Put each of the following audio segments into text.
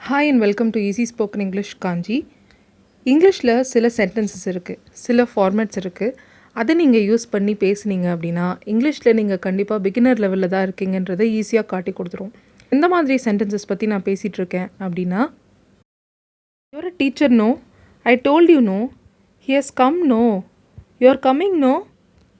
Hi and welcome to easy spoken English Kanchi. இங்கிலீஷில் சில sentences இருக்குது, சில ஃபார்மேட்ஸ் இருக்குது. அதை நீங்கள் யூஸ் பண்ணி பேசுனீங்க அப்படின்னா இங்கிலீஷில் நீங்கள் கண்டிப்பாக பிகினர் லெவலில் தான் இருக்கீங்கன்றதை ஈஸியாக காட்டி கொடுத்துரும். எந்த மாதிரி சென்டென்சஸ் பற்றி நான் பேசிகிட்டு இருக்கேன் அப்படின்னா, your a teacher no, I told you no, he has come no, you're coming no,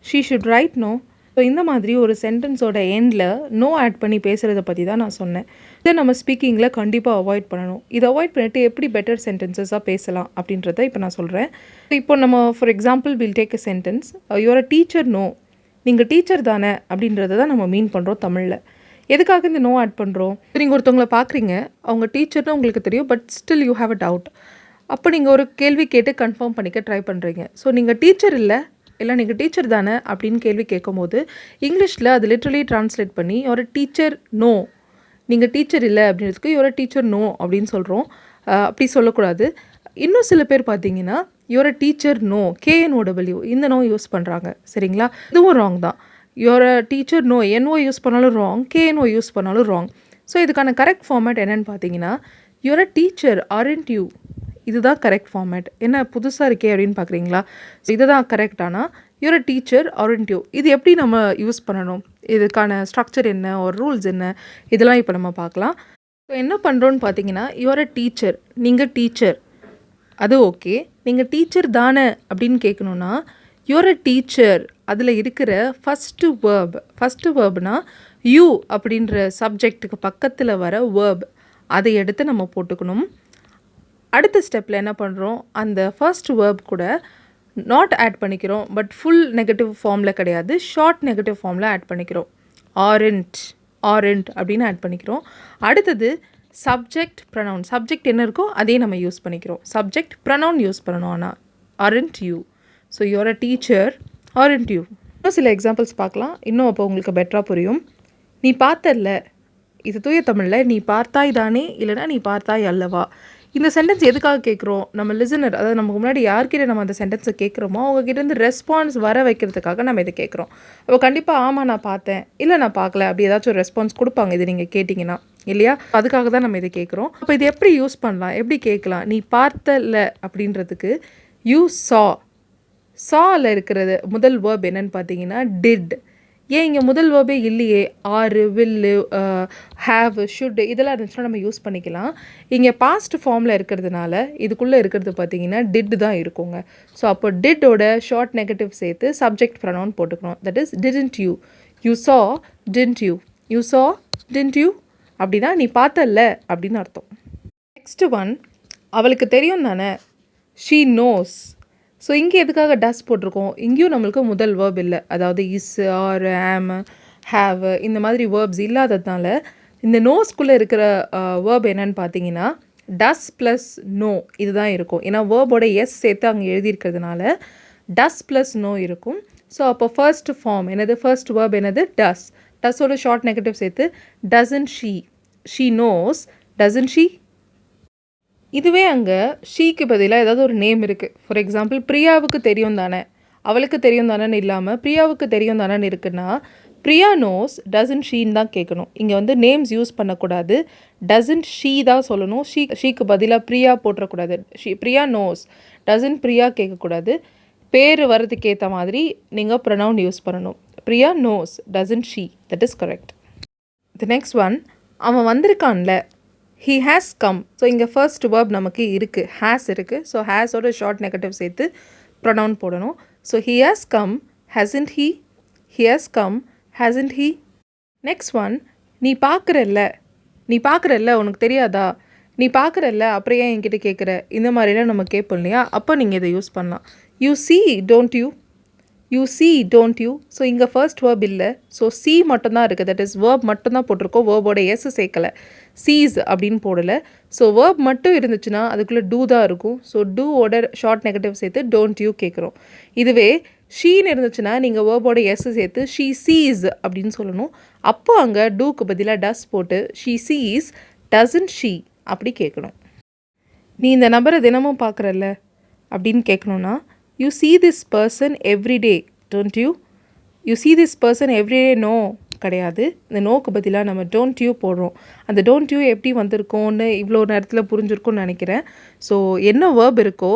she should write no. So இந்த மாதிரி ஒரு சென்டென்ஸோட எண்டில் நோ ஆட் பண்ணி பேசுகிறத பற்றி தான் நான் சொன்னேன். இதை நம்ம ஸ்பீக்கிங்கில் கண்டிப்பாக அவாய்ட் பண்ணணும். இதை அவாய்ட் பண்ணிவிட்டு எப்படி பெட்டர் சென்டென்சஸாக பேசலாம் அப்படின்றத இப்போ நான் சொல்கிறேன். இப்போ நம்ம for example will take a sentence, your a teacher no, நீங்கள் டீச்சர் தானே அப்படின்றத தான் நம்ம மீன் பண்ணுறோம் தமிழில். எதுக்காக இந்த நோ ஆட் பண்ணுறோம்? நீங்கள் ஒருத்தவங்களை பார்க்குறீங்க, அவங்க டீச்சர்னு உங்களுக்கு தெரியும், but still you have a doubt. அப்போ நீங்கள் ஒரு கேள்வி கேட்டு கன்ஃபார்ம் பண்ணிக்க ட்ரை பண்ணுறீங்க. ஸோ நீங்கள் டீச்சர் இல்லை நீங்கள் டீச்சர் தானே அப்படின்னு கேள்வி கேட்கும்போது இங்கிலீஷில் அது லிட்ரலி ட்ரான்ஸ்லேட் பண்ணி ஒரு டீச்சர் நோ, நீங்கள் டீச்சர் இல்லை அப்படின்றதுக்கு ஒரு டீச்சர் நோ அப்படின்னு சொல்கிறோம். அப்படி சொல்லக்கூடாது. இன்னும் சில பேர் பார்த்தீங்கன்னா யுவர் டீச்சர் நோ, KNOW இந்த நோ யூஸ் பண்ணுறாங்க. சரிங்களா? இதுவும் ராங் தான். Your teacher no, NO use பண்ணாலும் ராங், KNO யூஸ் பண்ணாலும் ராங். ஸோ இதுக்கான கரெக்ட் ஃபார்மேட் என்னென்னு பார்த்தீங்கன்னா, யுவர் டீச்சர் ஆரண்ட் யூ, இதுதான் கரெக்ட் ஃபார்மேட். என்ன புதுசாக இருக்கே அப்படின்னு பார்க்குறீங்களா? இதுதான் கரெக்ட். ஆனால் யுவர் டீச்சர் ஆரண்ட் யூ இது எப்படி நம்ம யூஸ் பண்ணணும், இதுக்கான ஸ்ட்ரக்சர் என்ன, ஒரு ரூல்ஸ் என்ன, இதெல்லாம் இப்போ நம்ம பார்க்கலாம். ஸோ என்ன பண்ணுறோன்னு பார்த்தீங்கன்னா, யுவர் டீச்சர், நீங்கள் டீச்சர், அது ஓகே. நீங்கள் டீச்சர் தானே அப்படின்னு கேட்கணுன்னா யுவர் டீச்சர் அதில் இருக்கிற ஃபஸ்ட்டு வேர்ப்னா யூ அப்படின்ற சப்ஜெக்ட்டுக்கு பக்கத்தில் வர வேர்ப் அதை எடுத்து நம்ம போட்டுக்கணும். அடுத்த ஸ்டெப்பில் என்ன பண்ணுறோம், அந்த ஃபர்ஸ்ட் வேர்ப் கூட நாட் ஆட் பண்ணிக்கிறோம். பட் ஃபுல் நெகட்டிவ் ஃபார்மில் கிடையாது, ஷார்ட் நெகட்டிவ் ஃபார்மில் ஆட் பண்ணிக்கிறோம். ஆரண்ட் அப்படின்னு ஆட் பண்ணிக்கிறோம். அடுத்தது சப்ஜெக்ட் ப்ரனவுன், சப்ஜெக்ட் என்ன இருக்கோ அதே நம்ம யூஸ் பண்ணிக்கிறோம். சப்ஜெக்ட் ப்ரனவுன் யூஸ் பண்ணணும். ஆனால் aren't you. So your a teacher aren't you. இன்னும் சில எக்ஸாம்பிள்ஸ் பார்க்கலாம், இன்னும் அப்போ உங்களுக்கு பெட்டராக புரியும். நீ பார்த்தல்ல, இது தூய தமிழில் நீ பார்த்தாய் தானே, இல்லைனா நீ பார்த்தாய் அல்லவா. இந்த சென்டென்ஸ் எதுக்காக கேட்குறோம், நம்ம லிசனர், அதாவது நமக்கு முன்னாடி யார்கிட்ட நம்ம அந்த சென்டென்ஸை கேட்குறோமோ அவங்ககிட்டேருந்து ரெஸ்பான்ஸ் வர வைக்கிறதுக்காக நம்ம இதை கேட்குறோம். அப்போ கண்டிப்பாக ஆமாம் நான் பார்த்தேன், இல்லை நான் பார்க்கல, அப்படி ஏதாச்சும் ஒரு ரெஸ்பான்ஸ் கொடுப்பாங்க இது நீங்கள் கேட்டிங்கன்னா, இல்லையா? அதுக்காக தான் நம்ம இதை கேட்குறோம். அப்போ இது எப்படி யூஸ் பண்ணலாம், எப்படி கேட்கலாம்? நீ பார்த்தல அப்படின்றதுக்கு யூ சாவில் இருக்கிறது முதல் வேர்ப் என்னன்னு பார்த்தீங்கன்னா டிட். ஏன் இங்கே முதல் வேர்பே இல்லையே? ஆறு, வில்லு, ஹேவ், ஷுட் இதெல்லாம் இருந்துச்சுன்னா நம்ம யூஸ் பண்ணிக்கலாம். இங்கே பாஸ்ட் ஃபார்மில் இருக்கிறதுனால இதுக்குள்ளே இருக்கிறது பார்த்தீங்கன்னா டிட் தான் இருக்குங்க. ஸோ அப்போ டிட்டோட ஷார்ட் நெகட்டிவ் சேர்த்து சப்ஜெக்ட் ப்ரனவுன் போட்டுக்கணும். That is didn't you. You சா டிடன்ட் யூ. யூ சா டிடன்ட் யூ அப்படின்னா நீ பார்த்தல்ல அப்படின்னு அர்த்தம். நெக்ஸ்ட் ஒன், அவளுக்கு தெரியும் தானே, ஷீ நோஸ். ஸோ இங்கே எதுக்காக டஸ் போட்டிருக்கோம்? இங்கேயும் நம்மளுக்கு முதல் வேர்ப் இல்லை, அதாவது இஸ், ஆர், ஆம், ஹேவ் இந்த மாதிரி வேர்ப்ஸ் இல்லாததுனால இந்த நோஸ்குள்ளே இருக்கிற வேர்ப் என்னன்னு பார்த்தீங்கன்னா டஸ் ப்ளஸ் நோ இதுதான் இருக்கும். ஏன்னா வேர்போட எஸ் சேர்த்து அங்கே எழுதியிருக்கிறதுனால டஸ் ப்ளஸ் நோ இருக்கும். ஸோ அப்போ ஃபர்ஸ்ட் ஃபார்ம் என்னது, ஃபர்ஸ்ட் வேர்ப் என்னது, டஸ்ஸோட ஷார்ட் நெகட்டிவ் சேர்த்து doesn't she nose, doesn't she. இதுவே அங்கே ஷீக்கு பதிலாக ஏதாவது ஒரு நேம் இருக்குது. ஃபார் எக்ஸாம்பிள் பிரியாவுக்கு தெரியும் தானே, அவளுக்கு தெரியும் தானேன்னு இல்லாமல் பிரியாவுக்கு தெரியும் தானேன்னு இருக்குன்னா பிரியா நோஸ் டசன்ட் ஷீன்னு தான் கேட்கணும். இங்கே வந்து நேம்ஸ் யூஸ் பண்ணக்கூடாது, டசன்ட் ஷீ தான் சொல்லணும். ஷீக்கு பதிலாக பிரியா போட்டுறக்கூடாது. பிரியா நோஸ், டசன்ட் பிரியா கேட்கக்கூடாது. பேர் வரதுக்கு ஏற்ற மாதிரி நீங்கள் ப்ரொனவுன் யூஸ் பண்ணணும். Priya knows doesn't she, that is correct. The next one, அவன் வந்திருக்கான்ல, he has come. ஸோ இங்கே ஃபர்ஸ்ட் வேர்ப் நமக்கு இருக்குது, ஹேஸ் இருக்குது. ஸோ ஹேஸோட ஷார்ட் நெகட்டிவ் சேர்த்து ப்ரொனவுன் போடணும். So he has come, hasn't he? he has come, hasn't he? Next one, நீ பார்க்குறல்ல உனக்கு தெரியாதா, நீ பார்க்குறல்ல அப்புறம் ஏன் என்கிட்ட கேட்குற, இந்த மாதிரிலாம் நம்ம கேட்போம் இல்லையா? அப்போ நீங்கள் இதை யூஸ் பண்ணலாம். You see don't you? You see don't you? So இங்கே ஃபர்ஸ்ட் வேர்ப் இல்லை, ஸோ சி மட்டும்தான் இருக்குது. தட் இஸ் வேர்ப் மட்டும்தான் போட்டிருக்கோம், வேர்போட எஸ் சேர்க்கலை, சீஸ் அப்படின்னு போடலை. ஸோ வேர்ப் மட்டும் இருந்துச்சுன்னா அதுக்குள்ளே டூ தான் இருக்கும். ஸோ டூவோட ஷார்ட் நெகட்டிவ் சேர்த்து டோன்ட் யூ கேட்குறோம். இதுவே ஷீன்னு இருந்துச்சுன்னா நீங்கள் வேர்போட எஸ் சேர்த்து ஷீ சீஸ் அப்படின்னு சொல்லணும். அப்போ அங்கே டூக்கு பதிலாக டஸ் போட்டு ஷீ சீஸ் டசன்ட் ஷீ அப்படி கேட்கணும். நீ இந்த நபரை தினமும் பார்க்குறல்ல அப்படின்னு கேட்கணுன்னா you see this person every day, don't you? you see this person every day, no, கிடையாது. இந்த நோக்கு பதிலாக நம்ம டோன்ட் யூ போடுறோம். அந்த டோன்ட் யூ எப்படி வந்திருக்கோன்னு இவ்வளோ நேரத்தில் புரிஞ்சிருக்கும்னு நினைக்கிறேன். ஸோ என்ன வேர்ப் இருக்கோ,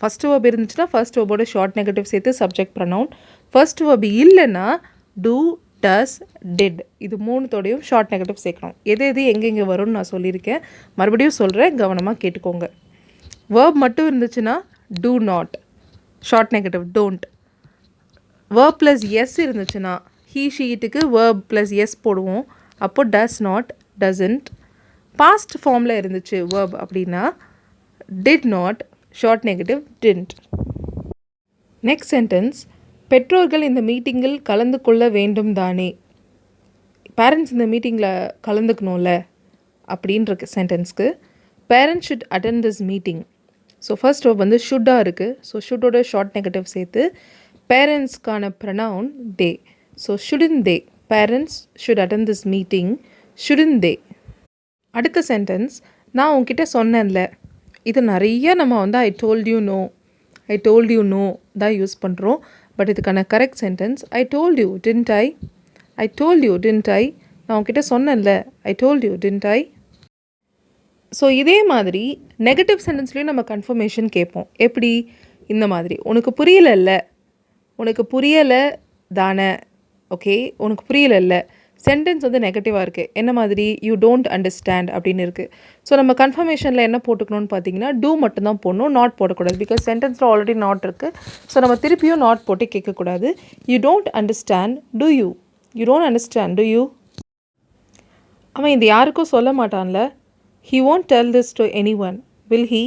ஃபஸ்ட் வேர்ப் இருந்துச்சுன்னா ஃபர்ஸ்ட் வேர்போட ஷார்ட் நெகட்டிவ் சேர்த்து சப்ஜெக்ட் ப்ரொனவுன். ஃபர்ஸ்ட் வேர்ப் இல்லைன்னா டூ, டஸ், டிட் இது மூணுத்தோடையும் ஷார்ட் நெகட்டிவ் சேர்க்கணும். எது எது எங்கெங்கே வரும்னு நான் சொல்லியிருக்கேன். மறுபடியும் சொல்கிறேன், கவனமாக கேட்டுக்கோங்க. வேர்ப் மட்டும் இருந்துச்சுன்னா do not, short negative don't. Verb plus s இருந்துச்சுன்னா ஹீ ஷீட்டுக்கு வேர்ப் ப்ளஸ் எஸ் போடுவோம். அப்போ டஸ் நாட், டசன்ட். பாஸ்ட் ஃபார்மில் இருந்துச்சு வேர்ப் அப்படின்னா did not, short negative didn't. Next sentence, பெற்றோர்கள் இந்த மீட்டிங்கில் கலந்து கொள்ள வேண்டும் தானே. பேரண்ட்ஸ் இந்த மீட்டிங்கில் கலந்துக்கணும்ல அப்படின்ற சென்டென்ஸ்க்கு parents should attend this meeting. So first verb வந்து ஷுட்டாக இருக்குது. ஸோ ஷுட்டோட ஷார்ட் நெகட்டிவ் சேர்த்து பேரண்ட்ஸ்க்கான pronoun they. So shouldn't they, parents should attend this meeting, shouldn't they. அடுத்த சென்டென்ஸ், நான் உங்ககிட்ட சொன்னேன்ல. இது நிறைய நம்ம வந்து I told you no, I told you no தான் யூஸ் பண்ணுறோம். பட் இதுக்கான correct sentence I told you didn't I, I told you didn't I. நான் உங்ககிட்ட சொன்னேன்ல, ஐ told you didn't I. So இதே மாதிரி நெகட்டிவ் சென்டென்ஸ்லேயும் நம்ம கன்ஃபர்மேஷன் கேட்போம். எப்படி? இந்த மாதிரி, உனக்கு புரியலைல்ல, உனக்கு புரியலை தானே, ஓகே, உனக்கு புரியலைல்ல. சென்டென்ஸ் வந்து நெகட்டிவாக இருக்குது. என்ன மாதிரி? யூ டோன்ட் அண்டர்ஸ்டாண்ட் அப்படின்னு இருக்குது. ஸோ நம்ம கன்ஃபர்மேஷனில் என்ன போட்டுக்கணும்னு பார்த்தீங்கன்னா டூ மட்டும்தான் போடணும், நாட் போடக்கூடாது. பிகாஸ் சென்டென்ஸில் ஆல்ரெடி நாட் இருக்குது. ஸோ நம்ம திருப்பியும் நாட் போட்டு கேட்கக்கூடாது. You don't understand, do you? You don't understand, do you? அவன் இது யாருக்கும் சொல்ல மாட்டான்ல. He won't tell this to anyone, will he?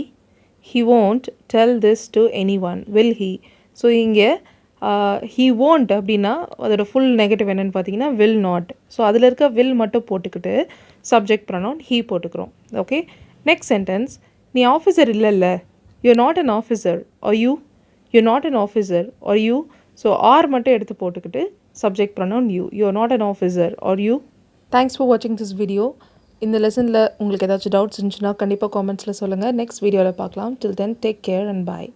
He won't tell this to anyone, will he? So இங்கே he won't அப்படின்னா அதோட ஃபுல் நெகட்டிவ் என்னென்னு பார்த்தீங்கன்னா will not. ஸோ அதில் இருக்க will மட்டும் போட்டுக்கிட்டு சப்ஜெக்ட் ப்ரொனவுன் he போட்டுக்கிறோம். ஓகே, நெக்ஸ்ட் சென்டென்ஸ், நீ ஆஃபீஸர் இல்லைல்ல. you're not an officer, or you? you're not an officer, or you? So are மட்டும் எடுத்து போட்டுக்கிட்டு subject pronoun you. you're not an officer, or you? Thanks for வாட்சிங் this video. இந்த லெசனில் உங்களுக்கு ஏதாச்சும் டவுட்ஸ் இருந்துச்சுன்னா கண்டிப்பாக காமெண்ட்ஸில் சொல்லுங்கள். நெக்ஸ்ட் வீடியோவில் பார்க்கலாம். Till then take care and bye.